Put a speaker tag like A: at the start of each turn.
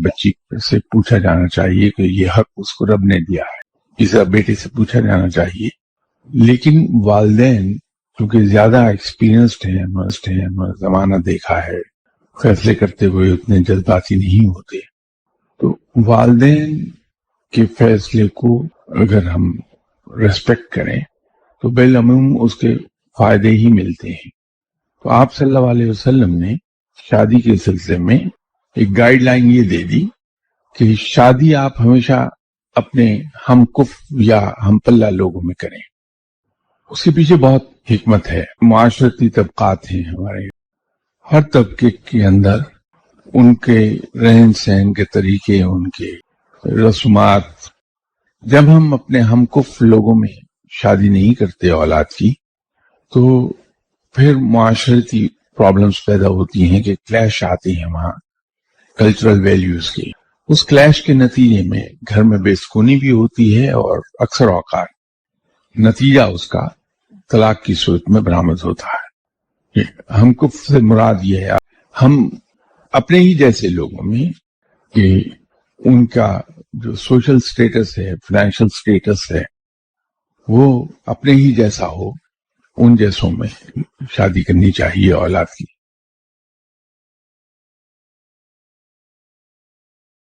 A: بچی سے پوچھا جانا چاہیے کہ یہ حق اس کو رب نے دیا ہے، اسے بیٹے سے پوچھا جانا چاہیے. لیکن والدین کیونکہ زیادہ ایکسپیرینسڈ ہیں، زمانہ دیکھا ہے، فیصلے کرتے ہوئے اتنے جذباتی نہیں ہوتے، تو والدین کے فیصلے کو اگر ہم ریسپیکٹ کریں تو بالعموم اس کے فائدے ہی ملتے ہیں. تو آپ صلی اللہ علیہ وسلم نے شادی کے سلسلے میں ایک گائیڈ لائن یہ دے دی کہ شادی آپ ہمیشہ اپنے ہم کف یا ہم پلہ لوگوں میں کریں. اس کے پیچھے بہت حکمت ہے. معاشرتی طبقات ہیں ہمارے، ہر طبقے کے اندر ان کے رہن سہن کے طریقے، ان کے رسومات. جب ہم اپنے ہم کف لوگوں میں شادی نہیں کرتے اولاد کی تو پھر معاشرتی پرابلمز پیدا ہوتی ہیں کہ کلیش آتی ہیں وہاں کلچرل ویلیوز کی. اس کلیش کے نتیجے میں گھر میں بے سکونی بھی ہوتی ہے اور اکثر اوقات نتیجہ اس کا طلاق کی صورت میں برآمد ہوتا ہے. ہم کف سے مراد یہ ہے ہم اپنے ہی جیسے لوگوں میں کہ ان کا جو سوشل سٹیٹس ہے، فائنینشیل سٹیٹس ہے، وہ اپنے ہی جیسا ہو، ان جیسوں میں شادی کرنی چاہیے اولاد کی.